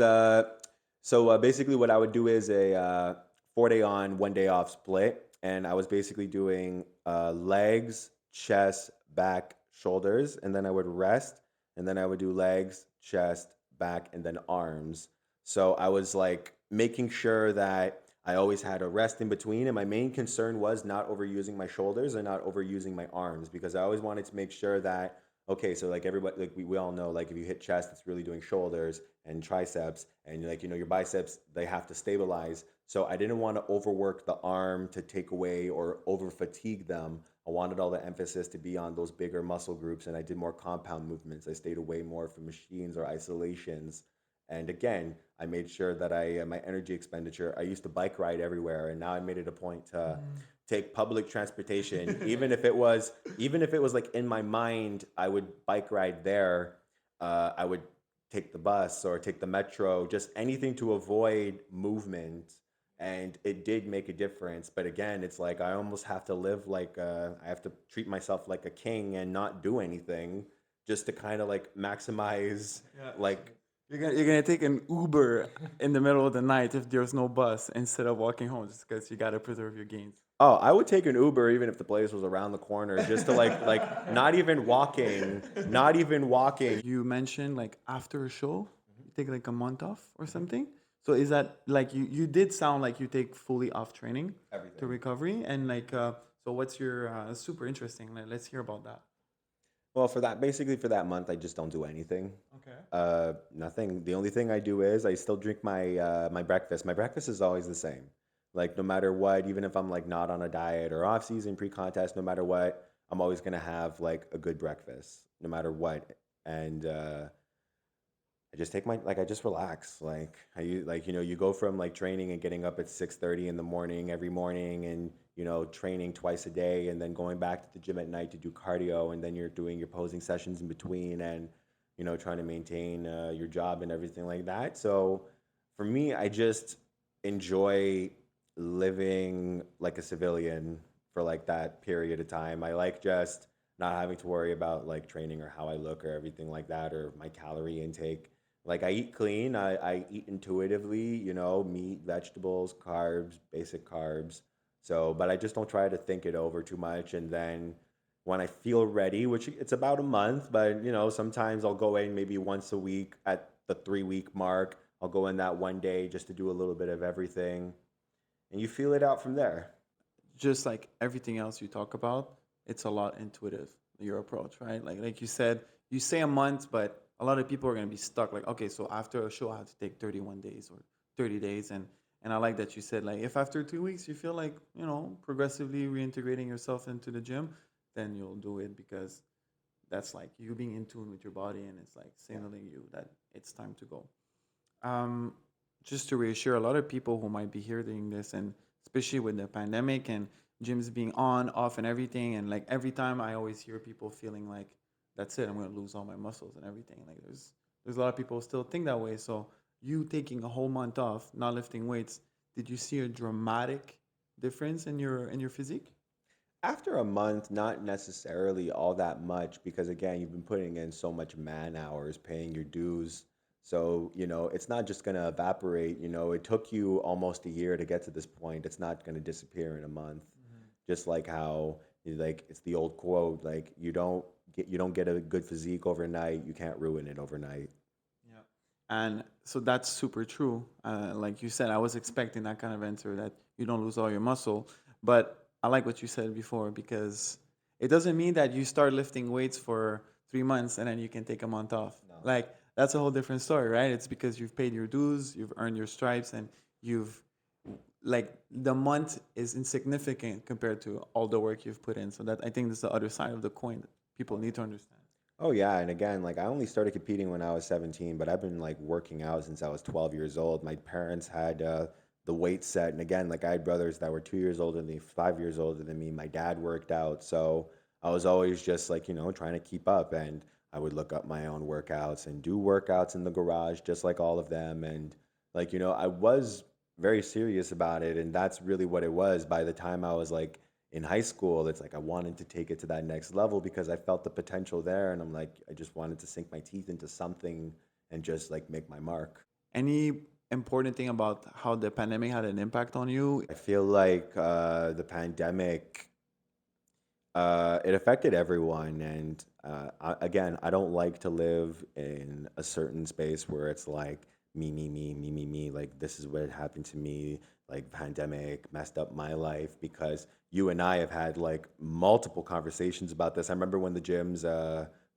Basically, what I would do is a 4 day on, 1 day off split, and I was basically doing legs, chest, back, shoulders, and then I would rest, and then I would do legs, chest, back, and then arms. So I was like making sure that I always had a rest in between, and my main concern was not overusing my shoulders and not overusing my arms because I always wanted to make sure that okay, so like everybody, like we all know, like if you hit chest, it's really doing shoulders and triceps, and like your biceps, they have to stabilize. So I didn't want to overwork the arm to take away or over fatigue them. I wanted all the emphasis to be on those bigger muscle groups, and I did more compound movements. I stayed away more from machines or isolations. And again, I made sure that my energy expenditure. I used to bike ride everywhere, and now I made it a point to take public transportation, even if it was like in my mind, I would bike ride there. I would take the bus or take the metro, just anything to avoid movement. And it did make a difference. But again, it's like I almost have to live like I have to treat myself like a king and not do anything just to kind of like maximize like You're gonna take an Uber in the middle of the night if there's no bus instead of walking home just because you gotta preserve your gains. oh, I would take an Uber even if the place was around the corner just to like not even walking, not even walking. You mentioned like after a show, you take like a month off or something. So is that like you did sound like you take fully off training to Everything. recovery and like so what's your super interesting. Let's hear about that. Well, basically for that month, I just don't do anything. Okay. Nothing. The only thing I do is I still drink my breakfast. My breakfast is always the same. Like no matter what, even if I'm like not on a diet or off season, pre-contest, no matter what, I'm always gonna have like a good breakfast, no matter what. And I just take my like I just relax. Like like you go from like training and getting up at 6:30 in the morning every morning and training twice a day and then going back to the gym at night to do cardio and then you're doing your posing sessions in between and trying to maintain your job and everything like that. So for me, I just enjoy living like a civilian for like that period of time. I like just not having to worry about like training or how I look or everything like that or my calorie intake. Like I eat clean, I eat intuitively, meat, vegetables, carbs, basic carbs. So, but I just don't try to think it over too much. And then when I feel ready, which it's about a month, but sometimes I'll go in maybe once a week at the 3 week mark. I'll go in that 1 day just to do a little bit of everything. And you feel it out from there. Just like everything else you talk about, it's a lot intuitive, your approach, right? Like you said, you say a month, but a lot of people are gonna be stuck. Like, okay, so after a show, I have to take 31 days or 30 days, and I like that you said like if after 2 weeks you feel like progressively reintegrating yourself into the gym, then you'll do it, because that's like you being in tune with your body, and it's like Yeah. signaling you that it's time to go. Um, just to reassure a lot of people who might be hearing this, and especially with the pandemic and gyms being on, off, and everything, and like every time I always hear people feeling like that's it, I'm gonna lose all my muscles and everything. Like there's a lot of people still think that way. So you taking a whole month off, not lifting weights, did you see a dramatic difference in your physique? After a month, not necessarily all that much because again, you've been putting in so much man hours, paying your dues. So, it's not just going to evaporate. It took you almost a year to get to this point. It's not going to disappear in a month. Just like how, like, it's the old quote, like, you don't get a good physique overnight. You can't ruin it overnight. Yeah. And so that's super true. Like you said, I was expecting that kind of answer, that you don't lose all your muscle. But I like what you said before, because it doesn't mean that you start lifting weights for 3 months and then you can take a month off. No. Like that's a whole different story, right? It's because you've paid your dues, you've earned your stripes, and you've like the month is insignificant compared to all the work you've put in. So that I think that's the other side of the coin that people need to understand. Oh yeah, and again, like I only started competing when I was 17, but I've been like working out since I was 12 years old. My parents had the weight set, and again, like I had brothers that were 2 years older than me, 5 years older than me. My dad worked out, so I was always just like trying to keep up, and I would look up my own workouts and do workouts in the garage just like all of them, and like I was very serious about it, and that's really what it was. By the time I was like in high school, it's like I wanted to take it to that next level because I felt the potential there. And I'm like, I just wanted to sink my teeth into something and just like make my mark. Any important thing about how the pandemic had an impact on you? I feel like the pandemic, it affected everyone. And again, I don't like to live in a certain space where it's like me, me, me, me, me, me. Like, this is what happened to me. Like, pandemic messed up my life because you and I have had like multiple conversations about this. I remember when the gyms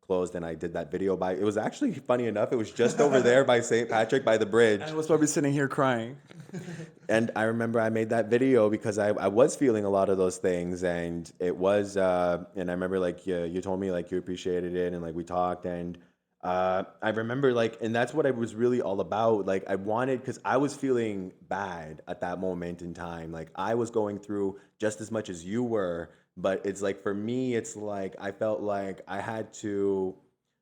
closed and I did that video it was actually funny enough. It was just over there by St. Patrick by the bridge. I was probably sitting here crying. And I remember I made that video because I was feeling a lot of those things, and it was and I remember like you told me like you appreciated it, and like we talked, and I remember like, and that's what I was really all about. Like I wanted, because I was feeling bad at that moment in time. Like I was going through just as much as you were, but it's like for me, it's like I felt like I had to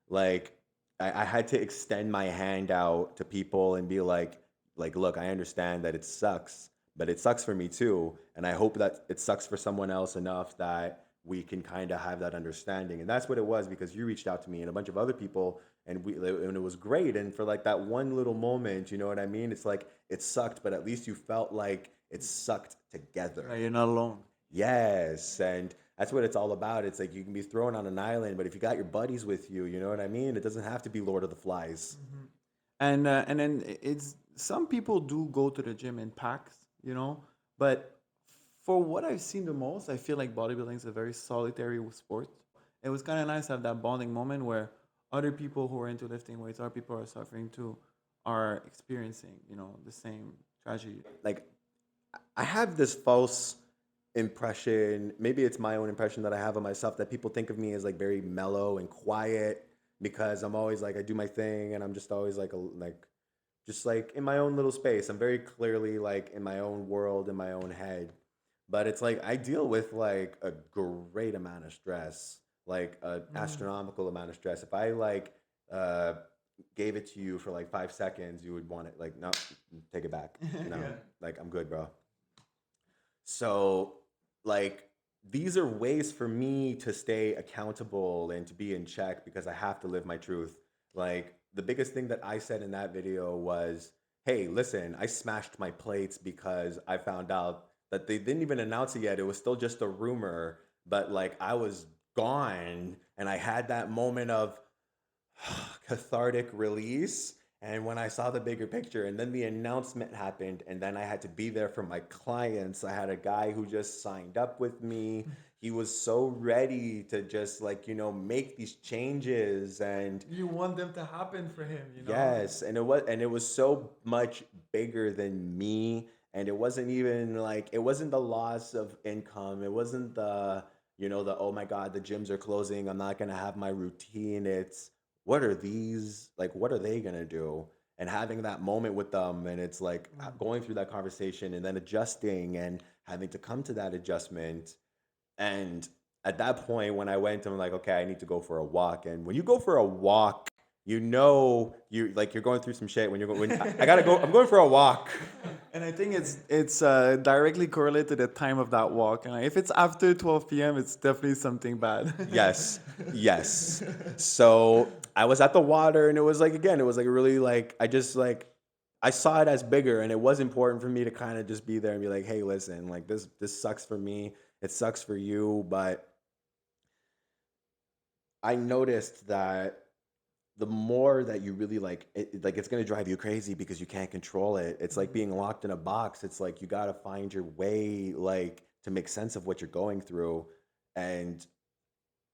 like I had to extend my hand out to people and be like, look, I understand that it sucks, but it sucks for me too. And I hope that it sucks for someone else enough that we can kind of have that understanding. And that's what it was, because you reached out to me and a bunch of other people, and it was great. And for like that one little moment, you know what I mean? It's like it sucked, but at least you felt like it sucked together. You're not alone. Yes, and that's what it's all about. It's like you can be thrown on an island, but if you got your buddies with you, you know what I mean? It doesn't have to be Lord of the Flies. And then it's some people do go to the gym in packs, you know, but for what I've seen the most, I feel like bodybuilding is a very solitary sport. It was kind of nice to have that bonding moment where other people who are into lifting weights, other people who are suffering too, are experiencing, you know, the same tragedy. Like I have this false impression, maybe it's my own impression that I have of myself, that people think of me as like very mellow and quiet because I'm always like I do my thing and I'm just always like just like in my own little space. I'm very clearly like in my own world, in my own head. But it's like I deal with like a great amount of stress, like an Mm. astronomical amount of stress. If I like uh gave it to you for like 5 seconds, you would want it like no, take it back. No, Yeah. like I'm good, bro. So, like, these are ways for me to stay accountable and to be in check because I have to live my truth. Like, the biggest thing that I said in that video was, hey, listen, I smashed my plates because I found out that they didn't even announce it yet. It was still just a rumor, but like, I was gone and I had that moment of, cathartic release. And when I saw the bigger picture, and then the announcement happened, and then I had to be there for my clients. I had a guy who just signed up with me. He was so ready to just like, make these changes. And You want them to happen for him, you know? yes, and it was so much bigger than me. And it wasn't even like it wasn't the loss of income. It wasn't the you know, the oh my God, the gyms are closing, I'm not gonna have my routine. It's what are these like what are they gonna do? And having that moment with them, and it's like Mm. going through that conversation and then adjusting and having to come to that adjustment. And at that point, when I went, I'm like, okay, I need to go for a walk. And when you go for a walk, you know, you like you're going through some shit. When you're going, I gotta go. I'm going for a walk. And I think it's directly correlated to the time of that walk. And if it's after 12 p.m., it's definitely something bad. Yes, yes. So I was at the water, and it was like again, it was like really like I just like I saw it as bigger, and it was important for me to kind of just be there and be like, hey, listen, like this sucks for me. It sucks for you, but I noticed that the more that you really like it's going to drive you crazy because you can't control it. It's like being locked in a box. It's like you got to find your way like to make sense of what you're going through. And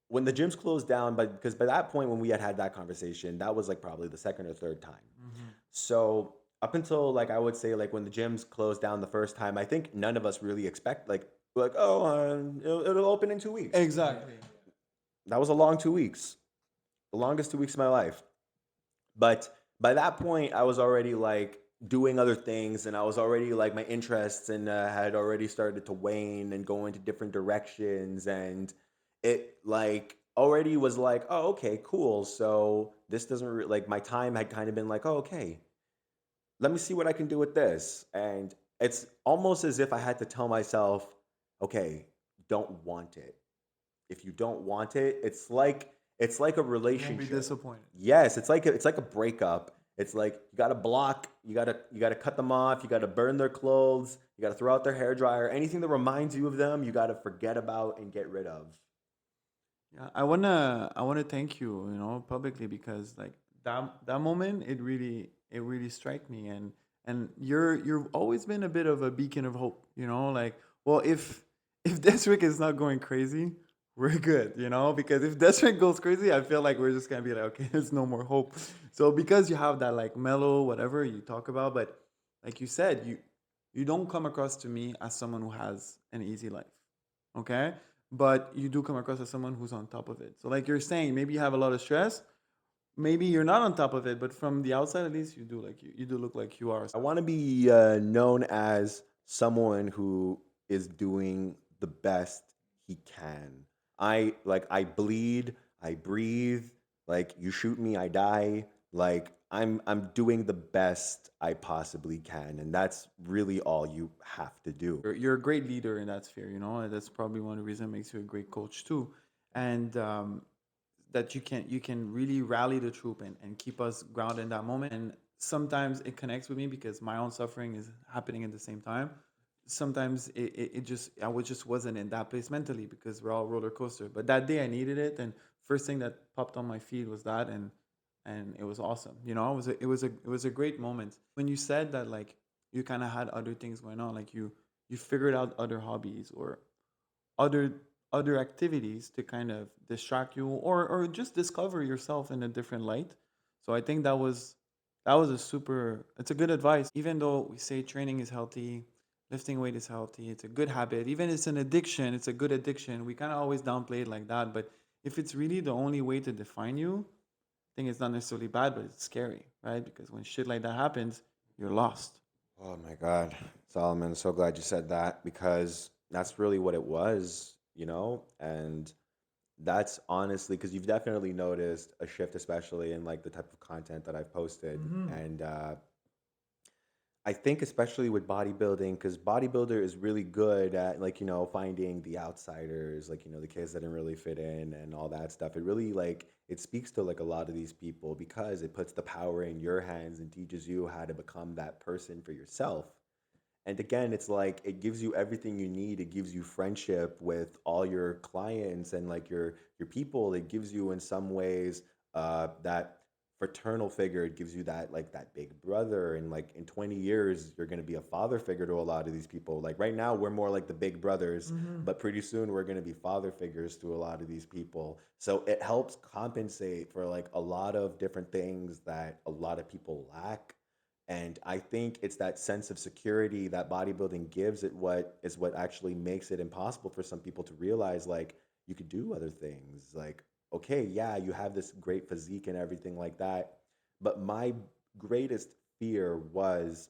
when the gyms closed down, but because by that point when we had that conversation, that was like probably the second or third time. Mhm. So up until like I would say like when the gyms closed down the first time, I think none of us really expect like oh it'll open in 2 weeks. Exactly. That was a long 2 weeks, the longest 2 weeks of my life. But by that point, I was already like doing other things, and I was already like my interests and had already started to wane and go into different directions. And it like already was like, oh, okay, cool. So this doesn't like my time had kind of been like, oh, okay, let me see what I can do with this. And it's almost as if I had to tell myself, okay, don't want it. If you don't want it, it's like a You won't be relationship. disappointed. Yes, it's like a breakup. It's like you got to block, you got to cut them off, you got to burn their clothes, you got to throw out their hair dryer. Anything that reminds you of them, you got to forget about and get rid of. Yeah, I wanna thank you, publicly because like that moment, it really struck me, and you've always been a bit of a beacon of hope, like, well, if Desrick is not going crazy, we're good, because if Desrick goes crazy, I feel like we're just gonna be like, okay, there's no more hope. So because you have that like mellow whatever you talk about, but like you said, you don't come across to me as someone who has an easy life, okay? But you do come across as someone who's on top of it. So, like you're saying, maybe you have a lot of stress. Maybe you're not on top of it, but from the outside, at least, you do look like you are. I want to be known as someone who is doing the best he can. I bleed, I breathe. Like you shoot me, I die. Like I'm doing the best I possibly can, and that's really all you have to do. You're a great leader in that sphere. And that's probably one of the reasons that makes you a great coach too, and that you can really rally the troop and keep us grounded in that moment. And sometimes it connects with me because my own suffering is happening at the same time. Sometimes it just just wasn't in that place mentally because we're all roller coaster. But that day I needed it, and first thing that popped on my feed was that, and it was awesome. It was a great moment when you said that like you kind of had other things going on, like you figured out other hobbies or other other activities to kind of distract you or just discover yourself in a different light. So I think that was it's a good advice. Even though we say training is healthy, lifting weight is healthy, it's a good habit. Even it's an addiction, it's a good addiction. We kind of always downplay it like that, but if it's really the only way to define you, I think it's not necessarily bad, but it's scary, right? Because when shit like that happens, you're lost. Oh my God, Solomon, so glad you said that because that's really what it was, you know? And that's honestly because you've definitely noticed a shift, especially in like the type of content that I've posted. Hmm. And I think especially with bodybuilding, because bodybuilder is really good at like, finding the outsiders, like, the kids that didn't really fit in and all that stuff. It really like it speaks to like a lot of these people because it puts the power in your hands and teaches you how to become that person for yourself. And again, it's like it gives you everything you need. It gives you friendship with all your clients and like your people. It gives you in some ways that fraternal figure. It gives you that like that big brother. And like in 20 years, you're gonna be a father figure to a lot of these people. Like right now, we're more like the big brothers, Hmm. but pretty soon we're gonna be father figures to a lot of these people. So it helps compensate for like a lot of different things that a lot of people lack. And I think it's that sense of security that bodybuilding gives it what is what actually makes it impossible for some people to realize like you could do other things. Like, okay, yeah, you have this great physique and everything like that. But my greatest fear was,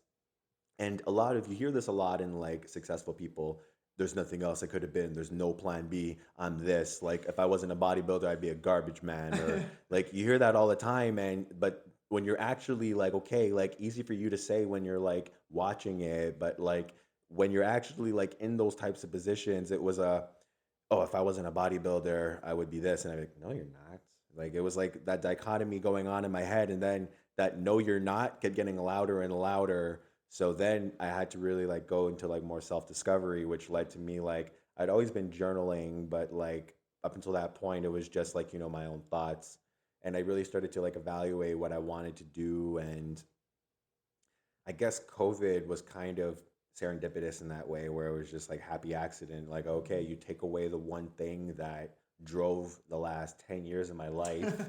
and a lot of you hear this a lot in like successful people, there's nothing else I could have been. There's no plan B. I'm this. Like if I wasn't a bodybuilder, I'd be a garbage man. Or like you hear that all the time. And but when you're actually like, okay, like easy for you to say when you're like watching it, but like when you're actually like in those types of positions, it was a, oh, if I wasn't a bodybuilder, I would be this. And I'm like, no, you're not. Like it was like that dichotomy going on in my head. And then that no, you're not kept getting louder and louder. So then I had to really like go into like more self-discovery, which led to me like I'd always been journaling, but like up until that point, it was just like, my own thoughts. And I really started to like evaluate what I wanted to do. And I guess COVID was kind of serendipitous in that way, where it was just like happy accident. Like, okay, you take away the one thing that drove the last 10 years of my life,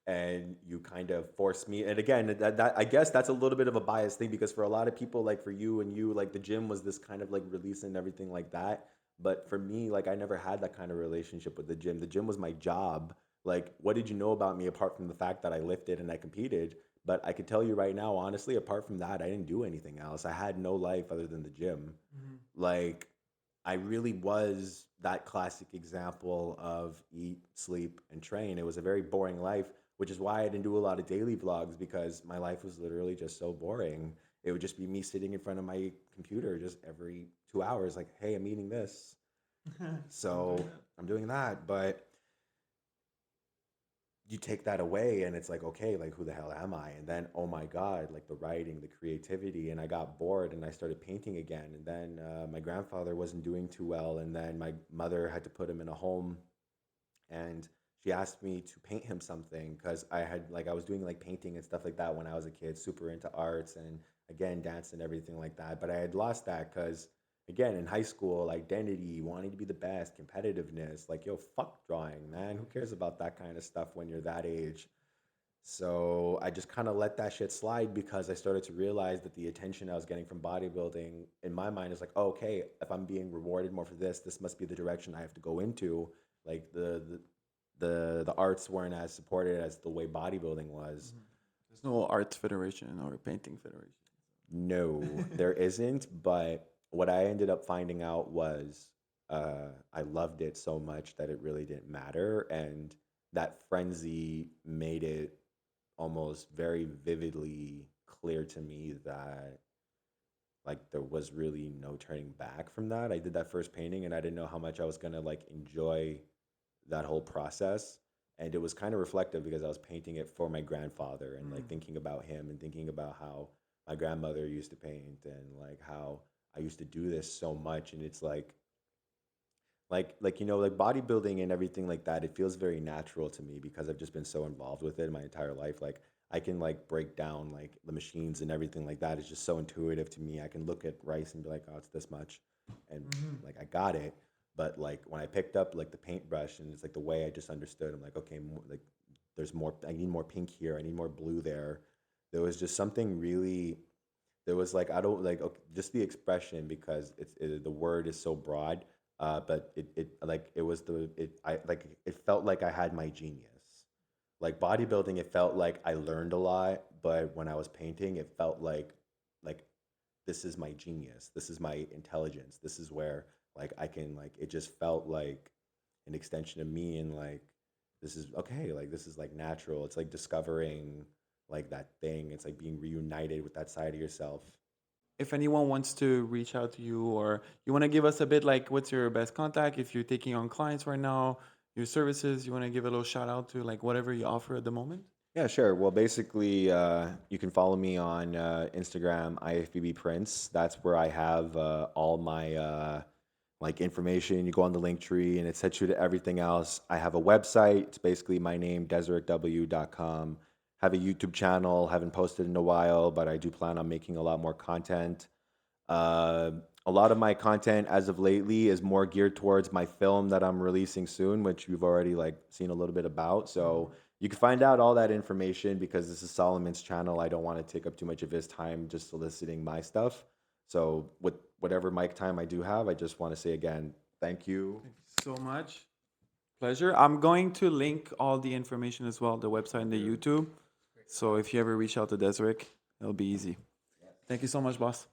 and you kind of force me. And again, that I guess that's a little bit of a biased thing, because for a lot of people, like for you and you, like the gym was this kind of like release and everything like that. But for me, like I never had that kind of relationship with the gym. The gym was my job. Like, what did you know about me apart from the fact that I lifted and I competed? But I could tell you right now, honestly, apart from that, I didn't do anything else. I had no life other than the gym. Mhm. Like, I really was that classic example of eat, sleep, and train. It was a very boring life, which is why I didn't do a lot of daily vlogs, because my life was literally just so boring. It would just be me sitting in front of my computer just every 2 hours, like, hey, I'm eating this. I'm So doing that. I'm doing that. But you take that away and it's like, okay, like who the hell am I? And then, oh my God, like the writing, the creativity. And I got bored and I started painting again. And then my grandfather wasn't doing too well. And then my mother had to put him in a home. And she asked me to paint him something, because I was doing like painting and stuff like that when I was a kid, super into arts and again, dance and everything like that. But I had lost that because, again, in high school, identity, wanting to be the best, competitiveness, like, yo, fuck drawing, man. Who cares about that kind of stuff when you're that age? So I just kind of let that shit slide, because I started to realize that the attention I was getting from bodybuilding in my mind is like, oh, okay, if I'm being rewarded more for this must be the direction I have to go into. Like the arts weren't as supported as the way bodybuilding was. Mhm. There's no arts federation or painting federation. No, there isn't. But what I ended up finding out was I loved it so much that it really didn't matter. And that frenzy made it almost very vividly clear to me that like there was really no turning back from that. I did that first painting and I didn't know how much I was gonna like enjoy that whole process. And it was kind of reflective, because I was painting it for my grandfather and like Mm. thinking about him and thinking about how my grandmother used to paint, and like how I used to do this so much. And it's like like bodybuilding and everything like that, it feels very natural to me because I've just been so involved with it my entire life. Like I can like break down like the machines and everything like that. It's just so intuitive to me. I can look at rice and be like, oh, it's this much, and Mhm. like I got it. But like when I picked up like the paintbrush, and it's like the way I just understood, I'm like, okay, more, like there's more, I need more pink here, I need more blue there. There was just something really, there was like, I don't like, okay, just the expression, because the word is so broad. But it like it was the it I like it felt like I had my genius. Like bodybuilding, it felt like I learned a lot, but when I was painting, it felt like this is my genius. This is my intelligence. This is where like I can like, it just felt like an extension of me. And like this is okay, like this is like natural. It's like discovering like that thing. It's like being reunited with that side of yourself. If anyone wants to reach out to you, or you want to give us a bit like what's your best contact if you're taking on clients right now, your services, you want to give a little shout out to like whatever you offer at the moment? Yeah, sure. Well, basically, you can follow me on Instagram, IFBB Prince. That's where I have all my like information. You go on the link tree and it sets you to everything else. I have a website. It's basically my name, DesrickW.com. Have a YouTube channel. Haven't posted in a while, but I do plan on making a lot more content. Uh, a lot of my content as of lately is more geared towards my film that I'm releasing soon, which you've already like seen a little bit about. Mhm. So you can find out all that information, because this is Solomon's channel. I don't want to take up too much of his time just soliciting my stuff. So with whatever mic time I do have, I just want to say again, thank you. Thank you so much. Pleasure. I'm going to link all the information as well, the website and the YouTube. So if you ever reach out to Desrick, it'll be easy. Thank you so much, boss.